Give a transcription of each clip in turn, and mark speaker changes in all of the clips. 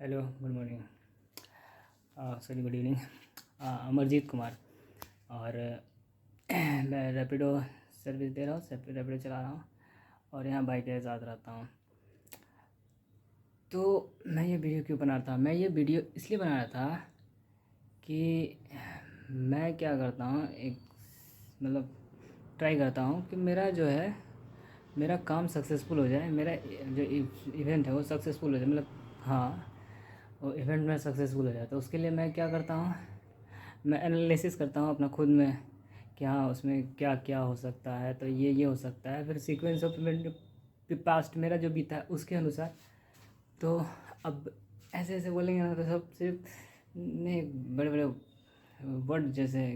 Speaker 1: Hello, good morning, sorry good evening. Amarjeet Kumar. और मैं Rapido service दे रहा हूँ, रैपिडो चला रहा हूँ और यहाँ बाइक के साथ रहता हूँ। तो मैं ये वीडियो क्यों बना रहा था? मैं ये वीडियो इसलिए बना रहा था कि मैं क्या करता हूँ, एक मतलब ट्राई करता हूँ कि मेरा जो है मेरा काम सक्सेसफुल हो जाए, मेरा जो इवेंट है वो सक्सेसफुल हो जाए, मतलब हाँ वो इवेंट में सक्सेसफुल हो जाए। तो उसके लिए मैं क्या करता हूँ, मैं एनालिसिस करता हूँ अपना खुद में कि हाँ उसमें क्या क्या हो सकता है, तो ये हो सकता है। फिर सीक्वेंस ऑफ इवेंट पास्ट मेरा जो बीता है उसके अनुसार। तो अब ऐसे ऐसे बोलेंगे ना तो सब सिर्फ नहीं, बड़े बड़े वर्ड जैसे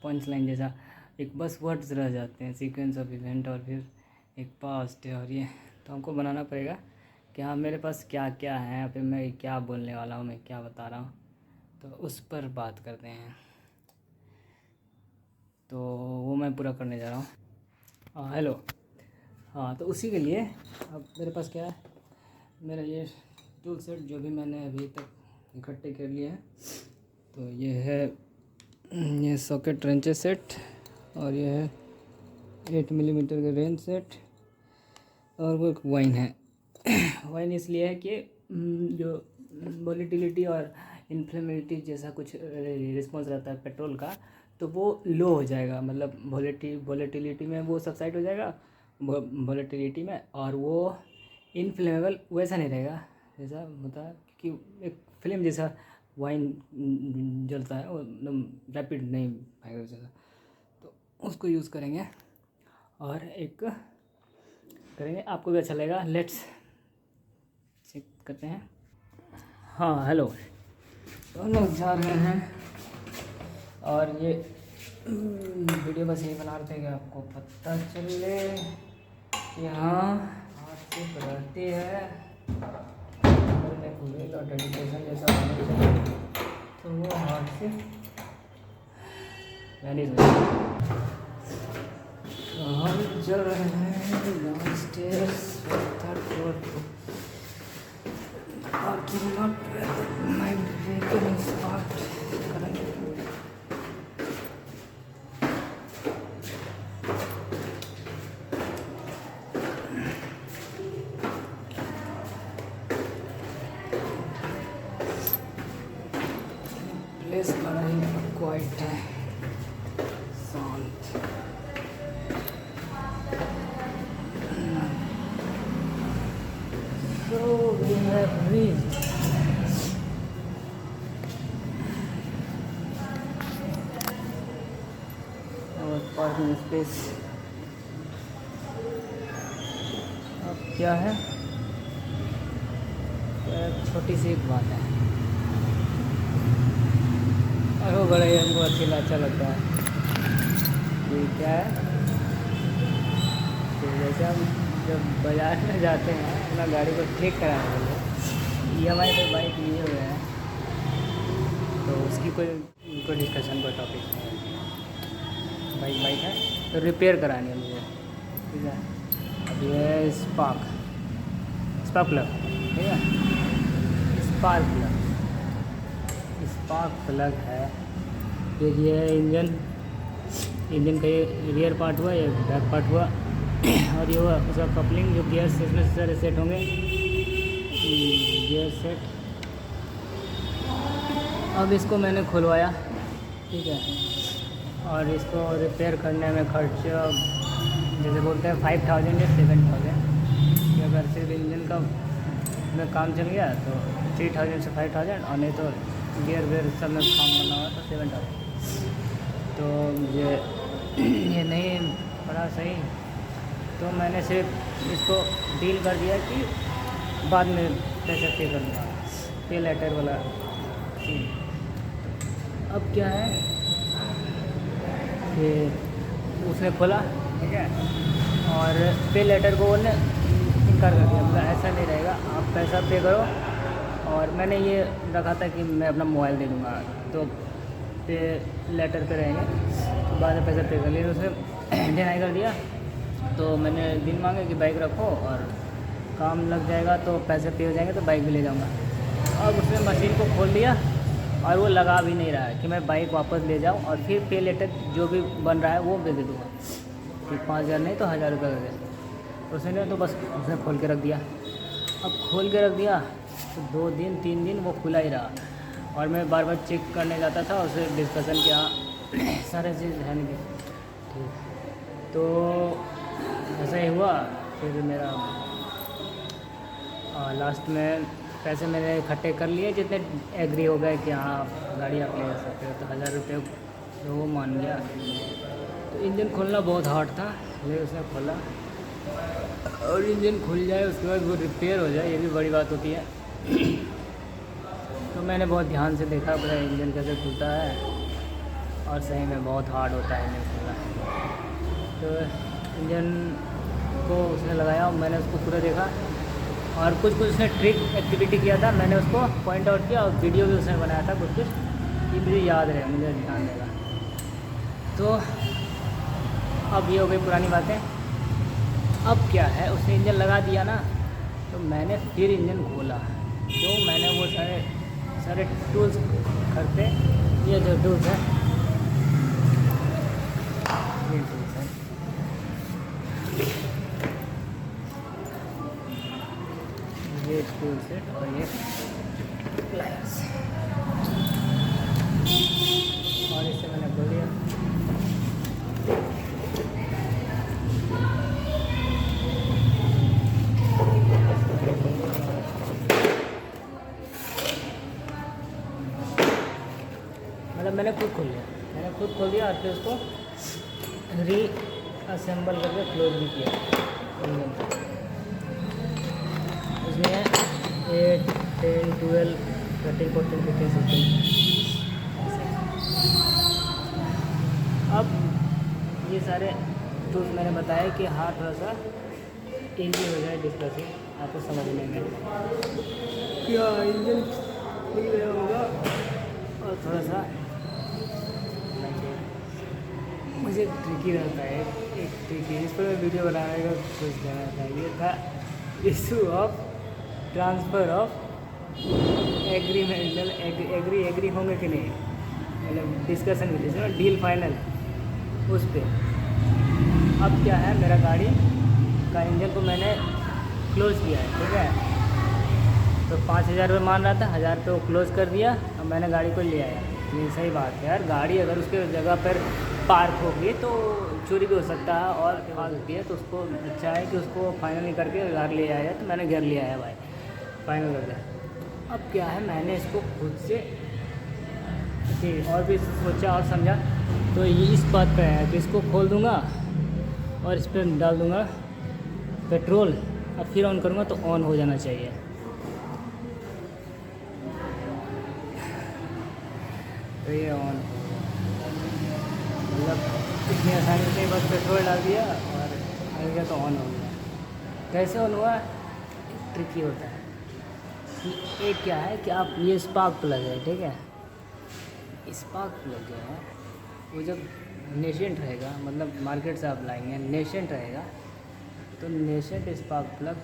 Speaker 1: पंच लाइन जैसा एक बस वर्ड्स रह जाते हैं, सीक्वेंस ऑफ इवेंट और फिर एक पास्ट है। और ये तो हमको बनाना पड़ेगा कि हाँ मेरे पास क्या क्या है, फिर मैं क्या बोलने वाला हूँ, मैं क्या बता रहा हूँ, तो उस पर बात करते हैं। तो वो मैं पूरा करने जा रहा हूँ। हेलो। हाँ, तो उसी के लिए अब मेरे पास क्या है, मेरा ये टूल सेट जो भी मैंने अभी तक इकट्ठे कर लिए हैं। तो ये है, ये सॉकेट रेंचर सेट, और ये है 8 मिलीमीटर का रेंज सेट, और वो एक वाइन है। वाइन इसलिए है कि जो वोलेटिलिटी और इन्फ्लेमेबिलिटी जैसा कुछ रिस्पॉन्स रहता है पेट्रोल का, तो वो लो हो जाएगा, मतलब वोलेटिलिटी में वो सबसाइड हो जाएगा वोलेटिलिटी में, और वो इनफ्लेमेबल वैसा नहीं रहेगा जैसा होता है, क्योंकि एक फ्लेम जैसा वाइन जलता है, वो एकदम रैपिड नहीं भागेगा जैसा। तो उसको यूज़ करेंगे और एक करेंगे, आपको भी अच्छा लगेगा। लेट्स चेक करते हैं। हाँ हेलो, तो हम लोग जा रहे हैं और ये वीडियो बस यही बना रहे थे कि आपको पता चले कि हाँ हाथ से रहती है, अगर मैं व्हील और डेडिकेशन जैसा होना चाहिए तो वो हाथ से मैनेज हो जाए। तो हम चल रहे हैं डाउन स्टेयर्स थर्ड फ्लोर को, parking lot where my vehicle is parked currently. Place बड़ा ही क्वाइट है, शांत। So we have reached our parking space। अब क्या है, छोटी सी एक बात है और वो बड़ा ही हमको अच्छा लगता है कि क्या है कि जैसे हम जब बाज़ार में जाते हैं अपना गाड़ी को ठीक कराने के लिए, EMI पे बाइक लिए हुए हैं, तो उसकी कोई डिस्कशन कोई टॉपिक नहीं है। बाइक है तो रिपेयर करानी है मुझे, ठीक है। अब ये है स्पार्क प्लग, ठीक है, स्पार्क प्लग है। फिर ये इंजन का ये रियर पार्ट हुआ, ये बैक पार्ट हुआ, और ये हुआ उसका कपलिंग, जो गियर्स इसमें सारे सेट होंगे, गियर सेट। अब इसको मैंने खुलवाया, ठीक है, और इसको रिपेयर करने में खर्च जैसे बोलते हैं 5000 या 7000, कि अगर सिर्फ इंजन का में काम चल गया तो 3000 से 5000, और नहीं तो गियर वेयर सब में काम करना हुआ तो 7000। तो ये नहीं पड़ा सही, तो मैंने सिर्फ इसको डील कर दिया कि बाद में पैसा पे करूँगा, पे लेटर वाला सीन। अब क्या है कि उसने खोला, ठीक है, और पे लेटर को बोलने इनकार कर दिया, मतलब ऐसा नहीं रहेगा, आप पैसा पे करो। और मैंने ये रखा था कि मैं अपना मोबाइल दे दूँगा तो पे लेटर पे रहेंगे, तो बाद में पैसा पे कर, लेकिन उसने डिनाई कर दिया। तो मैंने दिन मांगे कि बाइक रखो और काम लग जाएगा तो पैसे पे हो जाएंगे तो बाइक भी ले जाऊँगा। अब उसने मशीन को खोल दिया और वो लगा भी नहीं रहा है कि मैं बाइक वापस ले जाऊँ और फिर पे लेटर जो भी बन रहा है वो दे दूँगा कि 5,000 नहीं तो 1,000 रुपये दे। उसने तो बस उसने खोल के रख दिया। अब खोल के रख दिया तो 2 दिन 3 दिन वो खुला ही रहा और मैं बार बार चेक करने जाता था, उससे डिस्कशन किया सारे चीज़ है नहीं ठीक। तो ऐसा ही हुआ। फिर मेरा लास्ट में पैसे मैंने इकट्ठे कर लिए जितने एग्री हो गए कि हाँ गाड़ी आप ले सकते हो, तो 1,000 रुपये तो वो मान गया। तो इंजन खोलना बहुत हार्ड था, लेकिन उसने खोला और इंजन खुल जाए उसके बाद वो रिपेयर हो जाए, ये भी बड़ी बात होती है। तो मैंने बहुत ध्यान से देखा पूरा इंजन कैसे खुलता है और सही में बहुत हार्ड होता है इंजन खुलना। तो इंजन को उसने लगाया और मैंने उसको पूरा देखा और कुछ उसने ट्रिक एक्टिविटी किया था, मैंने उसको पॉइंट आउट किया और वीडियो भी उसने बनाया था कुछ ये मुझे याद रहे, मुझे ध्यान देगा। तो अब ये हो गई पुरानी बातें। अब क्या है, उसने इंजन लगा दिया ना, तो मैंने फिर इंजन खोला। तो मैंने वो सारे टूल्स खरीदे, ये जो टूल्स है ये टूल्स है, ये टूल्स है और ये प्लायर्स और इसे मैंने खोल दिया। मतलब मैंने खुद खोल दिया और फिर उसको रीअसेंबल करके क्लोज भी किया। उसमें 8, 10, 12, 13, 14, 15, 16 अब ये सारे टूल्स मैंने बताया कि हाँ थोड़ा सा इजी हो जाए डिस्कसिंग आपको समझने में, क्या इंजन खुल गया होगा और थोड़ा सा मुझे ट्रिकी रहता है एक ट्रिकी, इस पर मैं वीडियो बनाने का सोच देना था। ये था issue of transfer of agreement agree होंगे कि नहीं, मतलब डिस्कशन में जैसे डील फाइनल उस पर। अब क्या है, मेरा गाड़ी का इंजन को मैंने क्लोज़ किया है, ठीक है। तो 5,000 रुपये मान रहा था, 1,000 रुपये वो क्लोज़ कर दिया। अब मैंने गाड़ी को ले आया। ये सही बात है यार, गाड़ी अगर उसके जगह पर पार्क होगी तो चोरी भी हो सकता है और खा सकती है, तो उसको अच्छा है कि उसको फाइनल नहीं करके घर ले आया। तो मैंने घर ले आया भाई, फाइनल कर दिया। अब क्या है, मैंने इसको खुद से और भी सोचा और समझा, तो ये इस बात पर है कि इसको खोल दूँगा और इस पर डाल दूँगा पेट्रोल और फिर ऑन करूँगा तो ऑन हो जाना चाहिए। तो ये ऑन, मतलब इतनी आसानी से बस पेट्रोल डाल दिया और आ गया तो ऑन हो गया। कैसे ऑन हुआ, ट्रिकी होता है कि एक क्या है कि आप ये स्पार्क प्लग है, ठीक है। स्पार्क प्लग जो है वो जब नेशेंट रहेगा, मतलब मार्केट से आप लाएंगे नेशेंट रहेगा, तो नेशेंट स्पार्क प्लग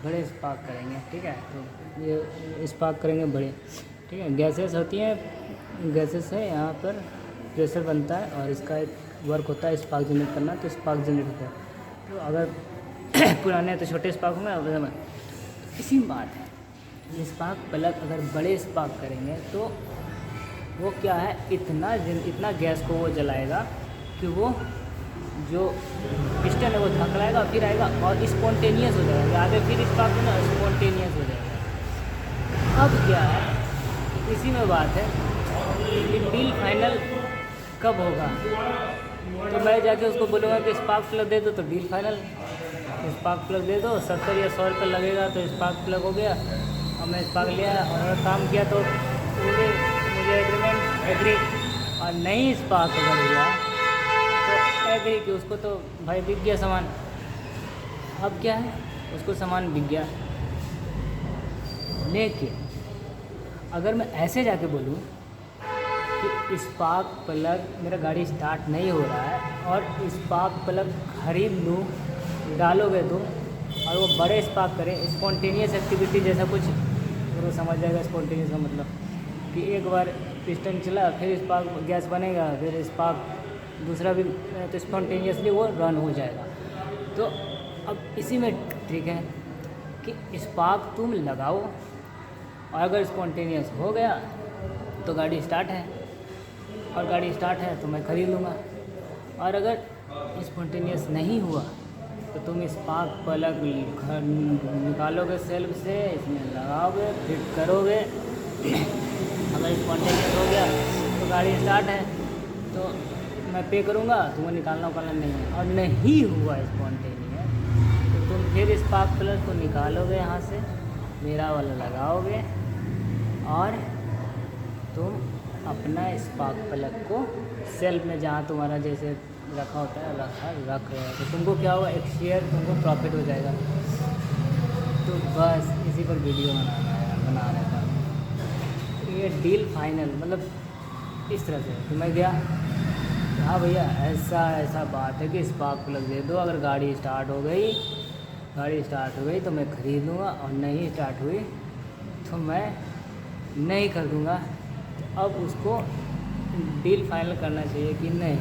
Speaker 1: बड़े स्पार्क करेंगे, ठीक है। तो ये स्पार्क करेंगे बड़े, ठीक है। गैसेस होती हैं, गैसेस है, यहाँ पर प्रेशर बनता है और इसका एक वर्क होता है स्पार्क जनरेट करना, तो स्पार्क जनरेट होता है। तो अगर पुराने तो छोटे स्पार्क होंगे, इसी बात है। स्पार्क प्लग अगर बड़े स्पार्क करेंगे तो वो क्या है, इतना गैस को वो जलाएगा कि वो जो पिस्टन है वो धकलाएगा, फिर आएगा और स्पॉन्टेनियस हो जाएगा, आगे फिर स्पार्क में स्पॉन्टेनियस हो जाएगा। अब क्या है, इसी में बात है कि डील फाइनल कब होगा। तो मैं जाके उसको बोलूँगा कि स्पार्क प्लग दे दो, तो डील फाइनल स्पार्क प्लग दे दो, 70 या 100 रुपये लगेगा तो स्पार्क प्लग हो गया। और मैं स्पार्क लिया और अगर काम किया तो मुझे एग्री, और नहीं स्पार्क अगर हुआ तो एग्री कि उसको तो भाई बिक गया सामान। अब क्या है, उसको सामान बिक गया। लेकिन अगर मैं ऐसे जाके बोलूँ कि स्पार्क प्लग, मेरा गाड़ी स्टार्ट नहीं हो रहा है और स्पार्क प्लग खरीद लूँ, डालोगे तो, और वो बड़े स्पार्क करें, स्पॉन्टेनियस एक्टिविटी जैसा कुछ तो समझ जाएगा स्पॉन्टेनियस का मतलब कि एक बार पिस्टन चला फिर स्पार्क गैस बनेगा, फिर स्पार्क दूसरा भी तो स्पॉन्टेनियसली वो रन हो जाएगा। तो अब इसी में ट्रिक है कि स्पार्क तुम लगाओ और अगर स्पॉन्टेनियस हो गया तो गाड़ी स्टार्ट है, और गाड़ी स्टार्ट है तो मैं ख़रीद लूँगा। और अगर स्पॉन्टेनियस नहीं हुआ तो तुम स्पार्क प्लग निकालोगे सेल्फ से, इसमें लगाओगे, फिट करोगे। अगर स्पॉन्टेनियस हो गया तो गाड़ी स्टार्ट है तो मैं पे करूँगा, तुम्हें निकालना नहीं है। और नहीं हुआ स्पॉन्टेनियस तो तुम फिर स्पार्क प्लग को निकालोगे यहाँ से, मेरा वाला लगाओगे और तुम अपना स्पार्क प्लग को सेल्फ में जहाँ तुम्हारा जैसे रखा होता है रख रहे हो तो तुमको क्या होगा, एक शेयर तुमको प्रॉफिट हो जाएगा। तो बस इसी पर वीडियो बना रहा था। ये डील फाइनल मतलब इस तरह से तो मैं गया, हाँ भैया ऐसा बात है कि स्पार्क प्लग दे दो, अगर गाड़ी स्टार्ट हो गई तो मैं ख़रीद लूँगा, और नहीं स्टार्ट हुई तो मैं नहीं खरीदूँगा। अब उसको डील फाइनल करना चाहिए कि नहीं,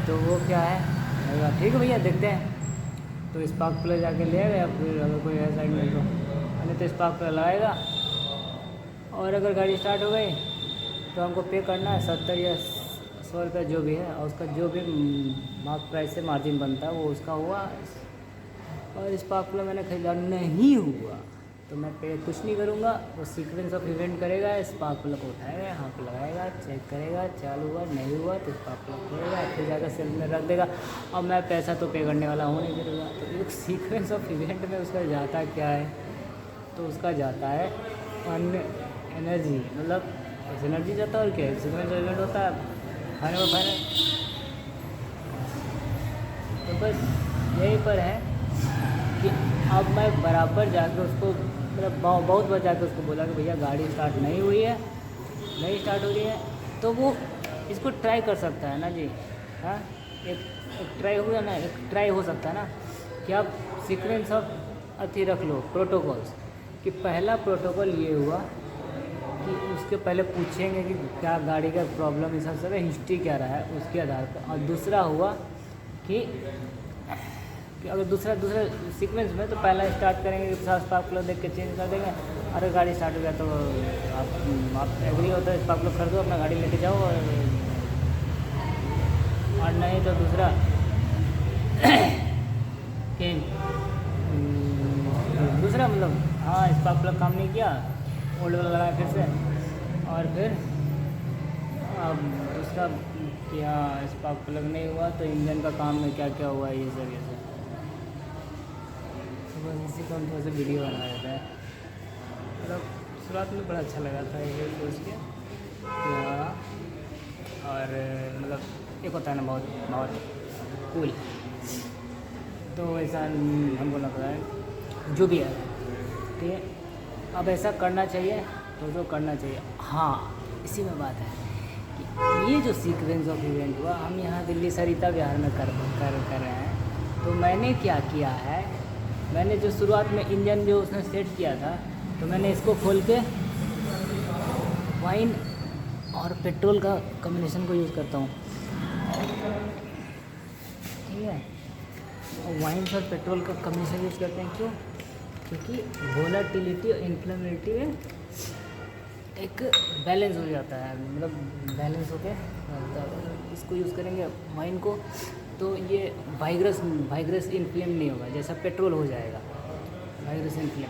Speaker 1: तो वो क्या है, ठीक है भैया देखते हैं। तो स्पार्क प्लग जाके ले आएगा, या फिर अगर कोई है साइड में तो नहीं तो स्पार्क प्लग लगाएगा, और अगर गाड़ी स्टार्ट हो गई तो हमको पे करना है 70 या 100 रुपये जो भी है, और उसका जो भी मार्क प्राइस से मार्जिन बनता है वो उसका हुआ। और स्पार्क प्लग मैंने खरीदा नहीं हुआ तो मैं पे कुछ नहीं करूँगा, वो सीक्वेंस ऑफ इवेंट करेगा, स्पार्क प्लग को उठाएगा, यहाँ पे लगाएगा, चेक करेगा, चालू हुआ नहीं हुआ तो स्पार्क प्लग खोलेगा, फिर जाकर सेल में रख देगा। और मैं पैसा तो पे करने वाला हूँ नहीं करूँगा। तो एक सीक्वेंस ऑफ इवेंट में उसका जाता क्या है, तो उसका जाता है एनर्जी, मतलब एनर्जी जाता है और क्या सीक्वेंस ऑफ इवेंट होता है फाइनल। तो बस यहीं पर है कि अब मैं बराबर जाकर उसको मतलब बहुत बार जाकर उसको बोला कि भैया गाड़ी स्टार्ट नहीं हुई है, नहीं स्टार्ट हो रही है, तो वो इसको ट्राई कर सकता है ना जी। हाँ, एक ट्राई हुआ ना, एक ट्राई हो सकता है ना कि आप सीक्वेंस ऑफ अथी रख लो प्रोटोकॉल्स, कि पहला प्रोटोकॉल ये हुआ कि उसके पहले पूछेंगे कि क्या गाड़ी का प्रॉब्लम इस सब हिस्ट्री क्या रहा है उसके आधार पर। और दूसरा हुआ कि अगर दूसरा सीक्वेंस में तो पहला स्टार्ट करेंगे कि स्पार्क प्लग देख के चेंज कर देंगे। अगर गाड़ी स्टार्ट हो गया तो आप एग्री होता है स्पार्क प्लग खरीदो, अपना गाड़ी लेके जाओ, और नहीं तो दूसरा कि दूसरा मतलब हाँ स्पार्क प्लग काम नहीं किया, ओल्ड वाला लगाया फिर से, और फिर अब दूसरा कि हाँ स्पार्क प्लग नहीं हुआ तो इंजन का काम में क्या क्या हुआ ये सब बस इसी को हम थोड़ा सा वीडियो बना देता है। मतलब शुरुआत में बड़ा अच्छा लगा था ये सोच के, और मतलब एक होता है ना बहुत कूल, तो वैसा हमको लगता है जो भी है ठीक है। अब ऐसा करना चाहिए तो जो करना चाहिए। हाँ इसी में बात है कि ये जो सीक्वेंस ऑफ इवेंट हुआ, हम यहाँ दिल्ली सरिता विहार में कर रहे हैं। तो मैंने क्या किया है, मैंने जो शुरुआत में इंजन जो उसने सेट किया था, तो मैंने इसको खोल के वाइन और पेट्रोल का कॉम्बिनेशन को यूज़ करता हूँ, ठीक है। और वाइन और पेट्रोल का कॉम्बिनेशन यूज़ करते हैं क्यों, क्योंकि वोलेटिलिटी और इन्फ्लेमेबिलिटी में एक बैलेंस हो जाता है, मतलब बैलेंस हो के इसको यूज़ करेंगे वाइन को, तो ये वाइग्रस इन्फ्लेम नहीं होगा, जैसा पेट्रोल हो जाएगा वाइग्रस इन्फ्लेम।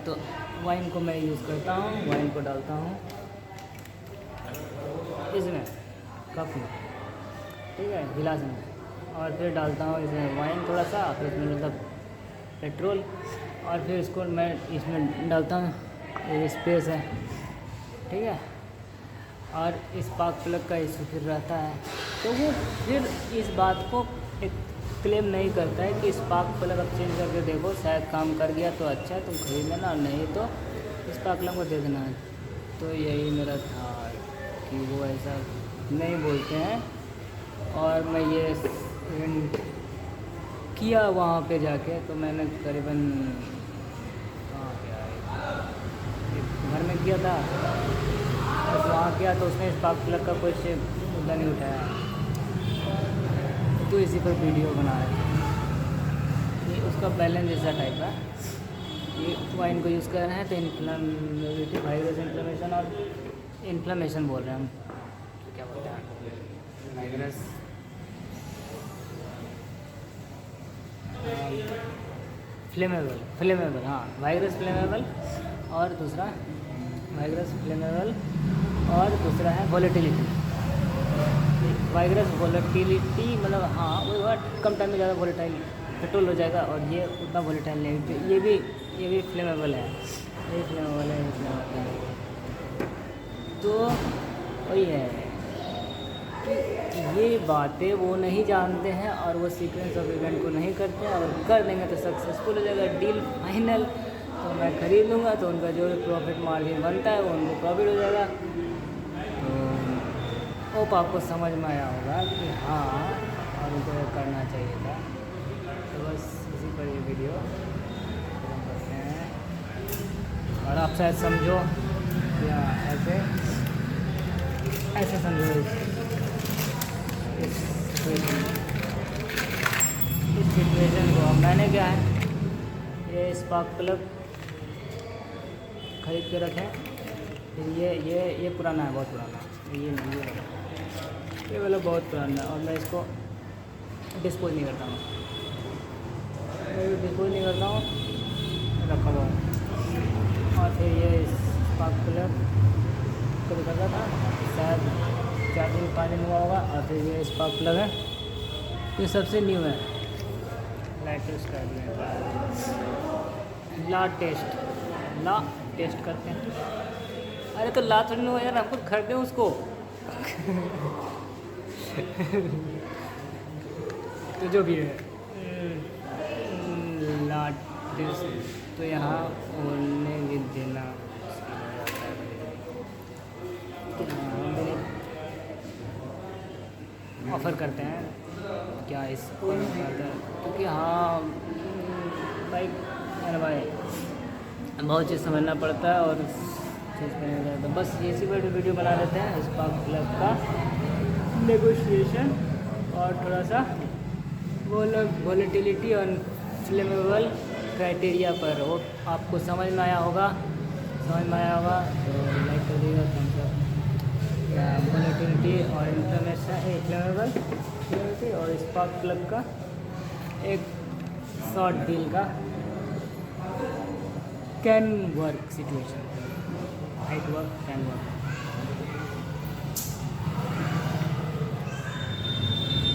Speaker 1: तो वाइन को मैं यूज़ करता हूँ, वाइन को डालता हूँ इसमें कप में, ठीक है, गिलास में, और फिर डालता हूँ इसमें वाइन थोड़ा सा, फिर इसमें मतलब पेट्रोल, और फिर इसको मैं इसमें डालता हूँ, ये स्पेस है, ठीक है। और स्पार्क प्लग का इशू फिर रहता है, तो वो फिर इस बात को एक क्लेम नहीं करता है कि स्पार्क प्लग अब चेंज करके देखो, शायद काम कर गया तो अच्छा तुम खरीद लेना, और नहीं तो स्पार्क प्लग को दे देना। तो यही मेरा था कि वो ऐसा नहीं बोलते हैं, और मैं ये इवेंट किया वहाँ पे जाके, तो मैंने करीबन कहाँ पे आया किया था, बस वहाँ किया तो उसने स्पार्क प्लग का कुछ मुद्दा नहीं उठाया, तो इसी पर वीडियो बना रहे थे। ये उसका बैलेंस ऐसा टाइप का, ये वाइन को यूज़ कर रहे हैं तो इन्फ्लेमेटिव वायरस इन्फ्लेमेशन और इन्फ्लेमेशन बोल रहे हैं हम, क्या बोलते हैं वायरस फ्लेमेबल हाँ, वायरस फ्लेमेबल और दूसरा वायरस फ्लेमेबल और दूसरा है वोलेटिलिटी। वायरस वोलेटिलिटी मतलब हाँ वो कम टाइम में ज़्यादा वोलेटाइल पेट्रोल हो जाएगा, और ये उतना वोलेटाइल नहीं। ये भी फ्लेमेबल है, ये फ्लेमेबल है। तो वही है कि ये बातें वो नहीं जानते हैं और वो सीक्वेंस ऑफ इवेंट को नहीं करते हैं, और कर देंगे तो सक्सेसफुल हो जाएगा डील फाइनल, तो मैं ख़रीद लूँगा, तो उनका जो प्रॉफिट मार्जिन बनता है वो उनको प्रॉफिट हो जाएगा। तो होप आपको समझ में आया होगा कि हाँ और उनको ये करना चाहिए था। तो बस इसी पर ये वीडियो खत्म करते हैं, और आप शायद समझो या ऐसे समझो इस सिचुएशन को। मैंने क्या है, ये स्पार्क प्लग खरीद के रखें, फिर ये पुराना है, बहुत पुराना है, ये वाला बहुत पुराना है, और मैं इसको डिस्पोज नहीं करता हूँ, रखा हुआ हूँ। और फिर ये स्पार्क प्लग कभी करता था, शायद 4 दिन 5 दिन हुआ होगा, और फिर ये स्पार्क प्लग है, ये सबसे न्यू है। लेटेस्ट कर ला टेस्ट करते हैं। अरे तो ला थोड़ी ना यार, आप खुद खरीदें उसको। तो जो भी है ला टेस्ट, तो यहाँ ओनने भी देना ऑफ़र करते हैं क्या इस, क्योंकि हाँ भाई अरे भाई बहुत चीज़ समझना पड़ता है और चीज़ करना जाता है। बस इसी पर वीडियो बना लेते हैं स्पार्क प्लग का नेगोशिएशन, और थोड़ा सा वोलेटिलिटी और फ्लेमेबल क्राइटेरिया पर। वो आपको समझ में आया होगा तो लाइक कर दीजिएगा, थम्स अप। वोलेटिलिटी और फ्लेमेबल और स्पार्क प्लग का एक शॉर्ट डील का can work situation, height work can work.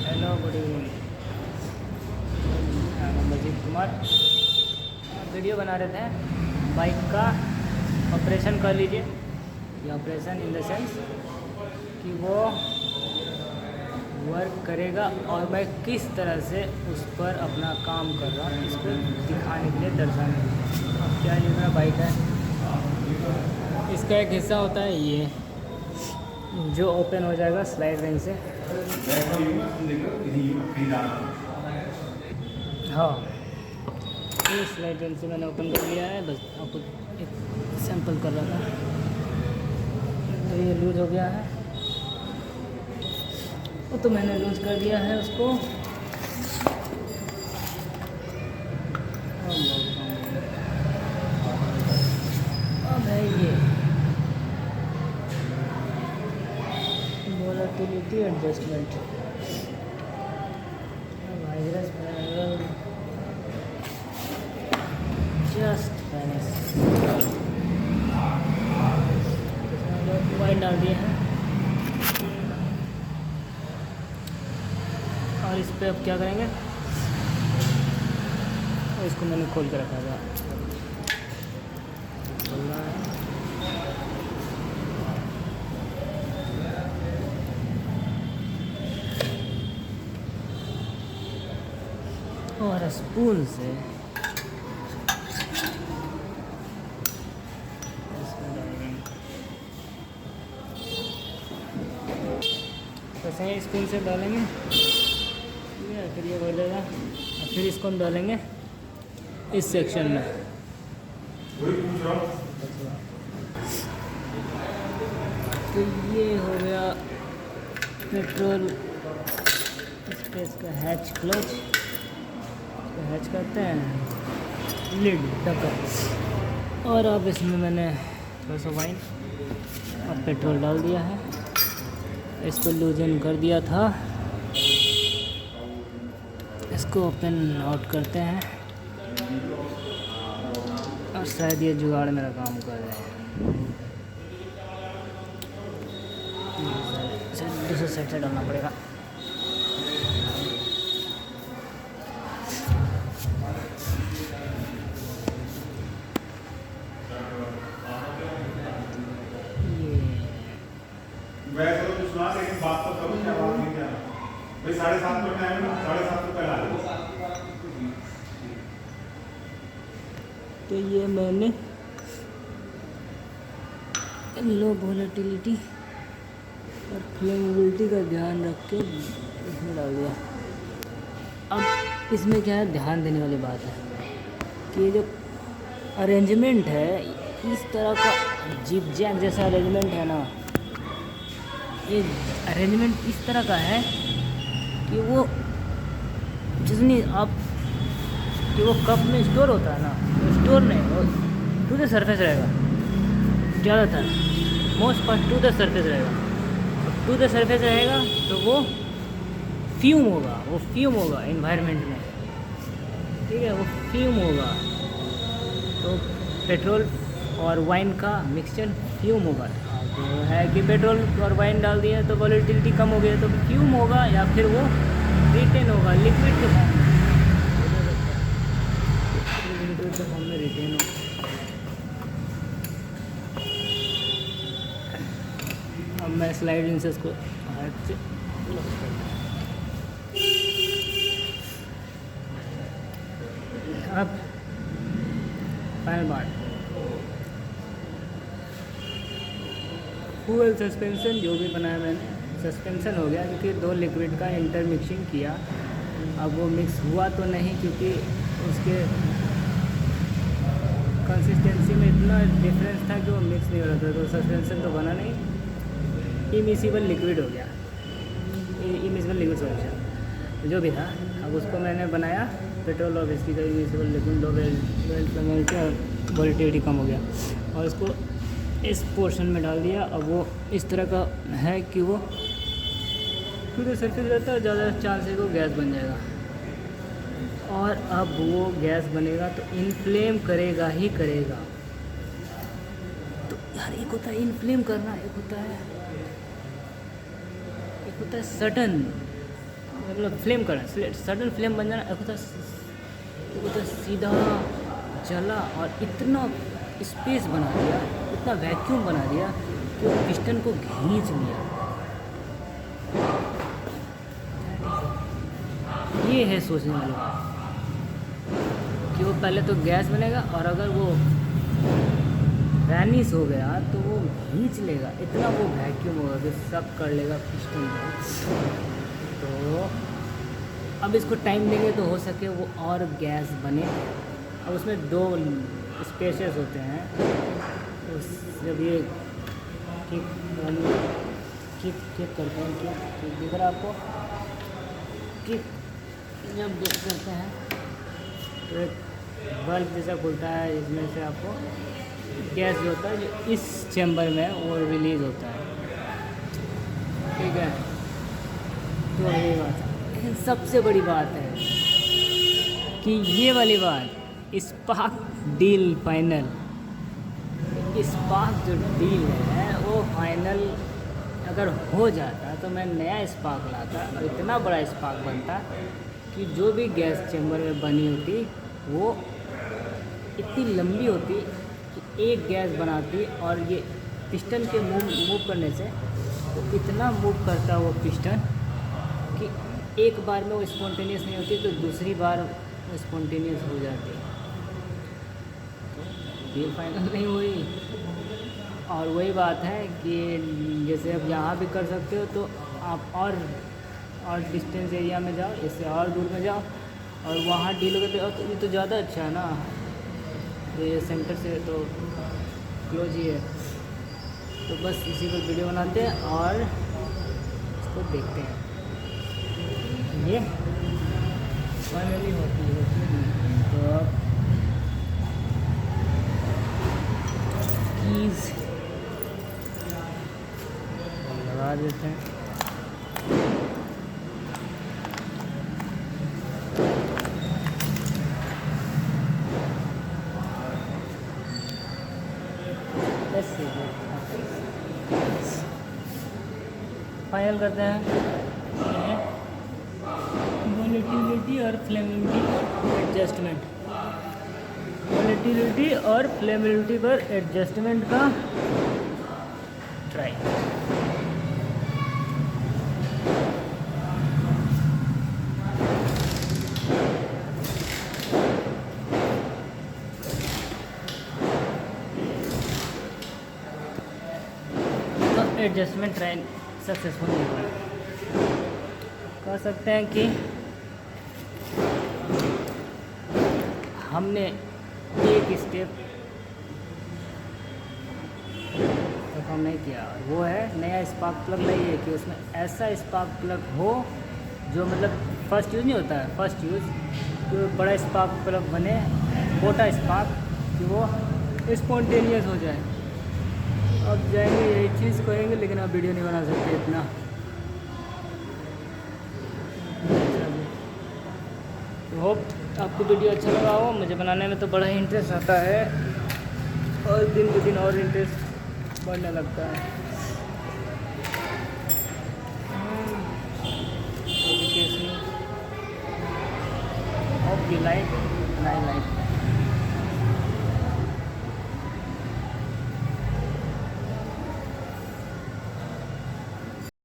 Speaker 1: Hello good evening, Majeed Kumar. Video बना रहे थे बाइक का ऑपरेशन, कर लीजिए ये ऑपरेशन इन द सेंस कि वो वर्क करेगा और मैं किस तरह से उस पर अपना काम कर रहा हूँ, इसको दिखाने के लिए, दर्शाने के लिए। अब क्या ये मेरा बाइक है, इसका एक हिस्सा होता है ये जो ओपन हो जाएगा स्लाइड रेंज से। हाँ ये स्लाइड रेंज से मैंने ओपन कर लिया है, बस आपको एक सैंपल कर रहा था। तो ये लूज हो गया है, वो तो मैंने लूज कर दिया है उसको। अब है ये volatility adjustment, virus just wine डाल दिए हैं, और इस पे अब क्या करेंगे, और इसको मैंने खोल के रखा था, और स्पून से ऐसे स्पून से डालेंगे, फिर ये बढ़ जाएगा, और फिर इसको हम डालेंगे इस सेक्शन में। तो ये हो गया पेट्रोल स्पेस का हैच क्लच, इसको हैच करते हैं, लिड ढक्कन। और अब इसमें मैंने थोड़ा सा वाइन और पेट्रोल डाल दिया है, इसको लूजन कर दिया था। इसको ओपन आउट करते हैं और शायद ये जुगाड़ मेरा काम कर रहे हैं। दूसरे साइड से डालना पड़ेगा।
Speaker 2: वैसे तो सुना, लेकिन बात तो कभी क्या बात नहीं किया भाई। 7:30 को टाइम है, 7:30 पहले आ जाओ।
Speaker 1: तो ये मैंने लो वोलेटिलिटी और फ्लेमेबिलिटी का ध्यान रख के इसमें डाल दिया। अब इसमें क्या है, ध्यान देने वाली बात है कि ये जो अरेंजमेंट है, इस तरह का जिप जैक जैसा अरेंजमेंट है ना, ये अरेंजमेंट इस तरह का है कि वो जितनी आप कि वो कप में स्टोर होता है ना, वो स्टोर नहीं, वो टू द सरफेस रहेगा ज़्यादातर, most part two the surface रहेगा। टू द सरफेस रहेगा तो वो फ्यूम होगा इन्वायरमेंट में, ठीक है, वो फ्यूम होगा। तो पेट्रोल और वाइन का मिक्सचर फ्यूम होगा। तो है कि पेट्रोल और वाइन डाल दिया तो वोलेटिलिटी कम हो गया, तो फ्यूम होगा या फिर वो रिटेन होगा लिक्विड के फॉर्म में रिटेन हो। अब मैं स्लाइडिंग से इसको हाथ से अब फाइनल पार्ट, फ्यूल सस्पेंशन जो भी बनाया मैंने, सस्पेंशन हो गया क्योंकि दो लिक्विड का इंटरमिक्सिंग किया। अब वो मिक्स हुआ तो नहीं क्योंकि उसके कंसिस्टेंसी में इतना डिफरेंस था कि वो मिक्स नहीं हो रहा था, तो सस्पेंशन तो बना नहीं, इमिसिबल लिक्विड हो गया, इमिसिबल लिक्विड सॉल्यूशन जो भी था। अब उसको मैंने बनाया पेट्रोल और विस्की का इमिसिबल लिक्विड, दो वेल के वोलेटिलिटी कम हो गया और उसको इस पोर्शन में डाल दिया। अब वो इस तरह का है कि वो पूरे सरफेस रहता है, ज़्यादा चांस है वो गैस बन जाएगा। और अब वो गैस बनेगा तो इनफ्लेम करेगा ही करेगा। तो यार एक होता है इनफ्लेम करना, एक होता है सडन मतलब फ्लेम करना, सडन फ्लेम बन जाना, एक होता है सीधा जला और इतना स्पेस बना दिया, इतना वैक्यूम बना दिया कि वो पिस्टन को खींच लिया। ये है सोचने वाली बात कि वो पहले तो गैस बनेगा और अगर वो वैनिश हो गया तो वो खींच लेगा, इतना वो वैक्यूम होगा कि सब कर लेगा पिस्टन को। तो अब इसको टाइम देंगे तो हो सके वो और गैस बने। अब उसमें दो स्पेसेस होते हैं, तो जब ये किक करते हैं, किक दिख रहा आपको, किक जब करते हैं तो एक बल्ब जैसा खुलता है, इसमें से आपको गैस जो होता है जो इस चैम्बर में वो रिलीज़ होता है, ठीक है। तो ये बात है, लेकिन सबसे बड़ी बात है कि ये वाली बात, स्पार्क डील फाइनल, स्पार्क जो डील है वो फाइनल अगर हो जाता तो मैं नया स्पार्क लाता और इतना बड़ा स्पार्क बनता कि जो भी गैस चैम्बर में बनी होती वो इतनी लंबी होती कि एक गैस बनाती, और ये पिस्टन के मूव करने से तो इतना मूव करता वो पिस्टन कि एक बार में वो स्पॉन्टेनियस नहीं होती तो दूसरी बार वो स्पॉन्टेनियस हो जाती। तो डील फाइनल नहीं हुई। और वही बात है कि जैसे अब यहाँ भी कर सकते हो तो आप और डिस्टेंस एरिया में जाओ, इससे और दूर में जाओ और वहाँ डील करते हो तो ये तो ज़्यादा अच्छा है ना, ये सेंटर से तो क्लोज ही है। तो बस इसी पर वीडियो बनाते हैं और इसको देखते हैं। ये फाइनली होती है तो अब कीज़ लगा देते हैं। फाइनल करते हैं वोलेटिलिटी और फ्लेमिलिटी एडजस्टमेंट। वोलेटिलिटी और फ्लेमिलिटी पर एडजस्टमेंट का ट्राई। तो एडजस्टमेंट ट्राई सक्सेसफुल नहीं हुआ। कह सकते हैं कि हमने एक स्टेप तो हम नहीं किया, वो है नया स्पार्क प्लग नहीं है कि उसमें ऐसा स्पार्क प्लग हो जो मतलब फर्स्ट यूज़ नहीं होता है, फर्स्ट यूज़ तो बड़ा स्पार्क प्लग बने, मोटा स्पार्क कि वो स्पॉन्टेनियस हो जाए। अब जाएंगे यही चीज़ करेंगे, लेकिन अब वीडियो नहीं बना सकते इतना। तो होप आपको वीडियो अच्छा लगा हो। मुझे बनाने में तो बड़ा ही इंटरेस्ट आता है और दिन ब दिन और इंटरेस्ट बढ़ने लगता है। Hope you like and I like.